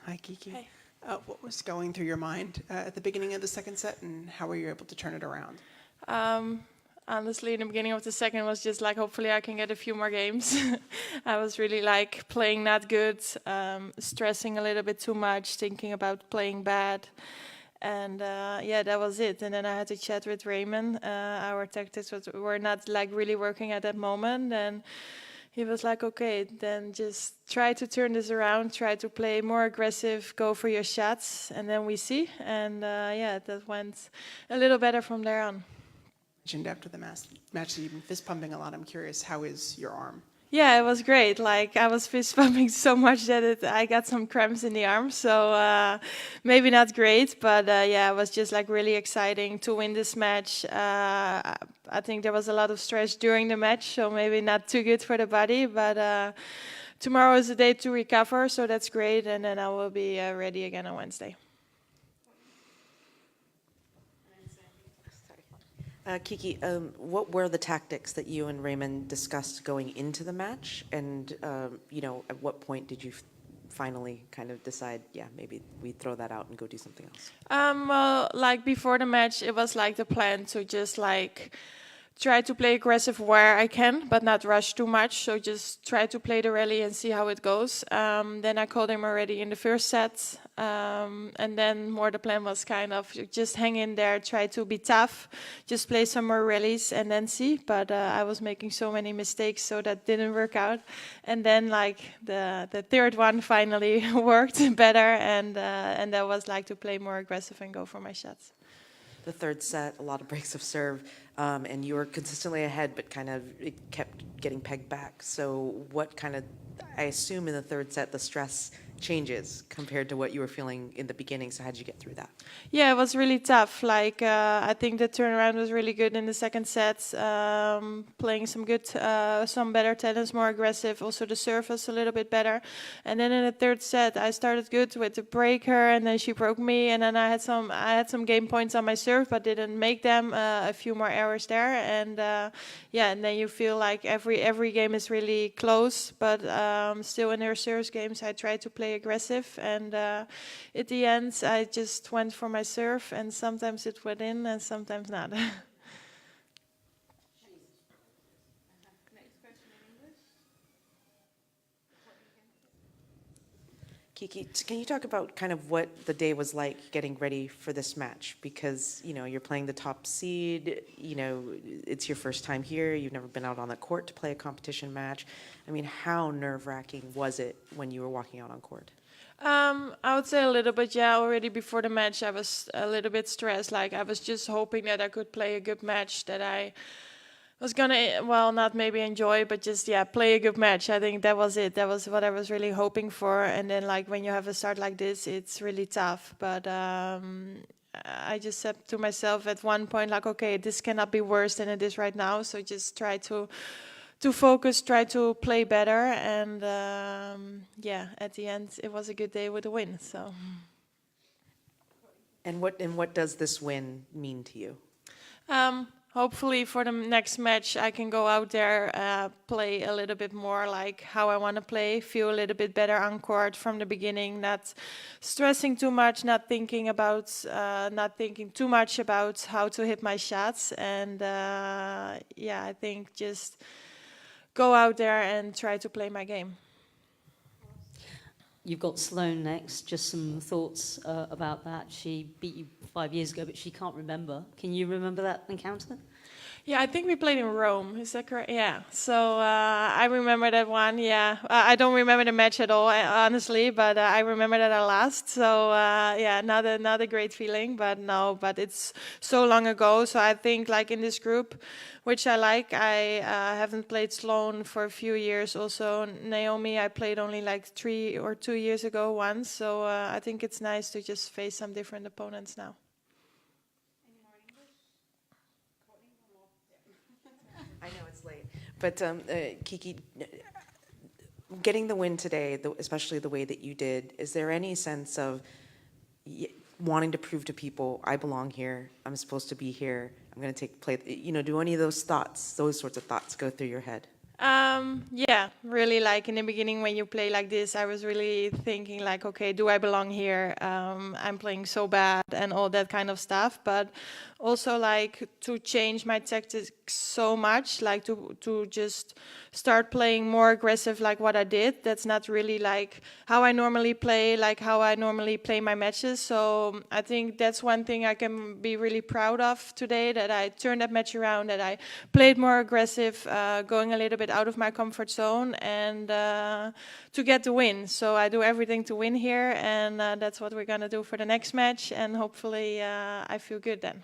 Hi, Kiki. Hey. What was going through your mind at the beginning of the second set, and how were you able to turn it around? Um, Honestly, in the beginning of the second was just like, hopefully I can get a few more games. I was really like playing not good, stressing a little bit too much, thinking about playing bad. And yeah, that was it. And then I had to chat with Raymond. Our tactics were not like really working at that moment. And he was like, okay, then just try to turn this around, try to play more aggressive, go for your shots, and then we see. And yeah, that went a little better from there on. Mentioned after the match that you've been fist pumping a lot. I'm curious, how is your arm? Yeah, it was great. Like I was fist pumping so much that I got some cramps in the arm. So maybe not great, but yeah, it was just like really exciting to win this match. I think there was a lot of stress during the match, so maybe not too good for the body. But tomorrow is the day to recover, so that's great, and then I will be ready again on Wednesday. Kiki, what were the tactics that you and Raymond discussed going into the match? And, at what point did you finally kind of decide, yeah, maybe we throw that out and go do something else? Well, like before the match, it was like the plan to just like try to play aggressive where I can, but not rush too much. So just try to play the rally and see how it goes. Then I called him already in the first set. And then more the plan was kind of just hang in there, try to be tough, just play some more rallies and then see. But I was making so many mistakes, so that didn't work out. And then like the third one finally worked better. And that was like to play more aggressive and go for my shots. The third set, a lot of breaks of serve, and you were consistently ahead, but kind of it kept getting pegged back. So what kind of, I assume in the third set, the stress changes compared to what you were feeling in the beginning. So how did you get through that? Yeah, it was really tough. Like I think the turnaround was really good in the second set. Playing some good, some better tennis, more aggressive. Also the serve was a little bit better. And then in the third set, I started good with the breaker, and then she broke me. And then I had some game points on my serve, but didn't make them. A few more errors there, and yeah, and then you feel like every game is really close. But still in her service games, I tried to play aggressive, and at the end I just went for my serve, and sometimes it went in and sometimes not. Kiki, can you talk about kind of what the day was like getting ready for this match? Because, you're playing the top seed, it's your first time here, you've never been out on the court to play a competition match. I mean, how nerve-wracking was it when you were walking out on court? I would say a little bit, yeah. Already before the match, I was a little bit stressed. Like I was just hoping that I could play a good match, that I was gonna, well, not maybe enjoy, but just, yeah, play a good match. I think that was it. That was what I was really hoping for. And then, like, when you have a start like this, it's really tough. But I just said to myself at one point, like, okay, this cannot be worse than it is right now. So just try to focus, try to play better. And, yeah, at the end, it was a good day with a win, so. And what does this win mean to you? Hopefully for the next match I can go out there, play a little bit more like how I want to play, feel a little bit better on court from the beginning, not stressing too much, not thinking too much about how to hit my shots. And yeah, I think just go out there and try to play my game. You've got Sloane next. Just some thoughts about that. She beat you 5 years ago, but she can't remember. Can you remember that encounter? Yeah, I think we played in Rome. Is that correct? Yeah. So I remember that one. Yeah, I don't remember the match at all, honestly, but I remember that I lost. So yeah, not a great feeling, but no, but it's so long ago. So I think like in this group, which I like, I haven't played Sloane for a few years. Also Naomi, I played only like 3 or 2 years ago once. So I think it's nice to just face some different opponents now. I know it's late, but Kiki, getting the win today, especially the way that you did, is there any sense of wanting to prove to people, I belong here, I'm supposed to be here, I'm going to play, do any of those sorts of thoughts go through your head? Yeah, really, like in the beginning when you play like this, I was really thinking like, okay, do I belong here? I'm playing so bad and all that kind of stuff. But also like to change my tactics so much, like to just start playing more aggressive like what I did. That's not really like how I normally play, like how I normally play my matches. So I think that's one thing I can be really proud of today, that I turned that match around, that I played more aggressive, going a little bit out of my comfort zone, and to get the win. So I do everything to win here, and that's what we're going to do for the next match, and hopefully I feel good then.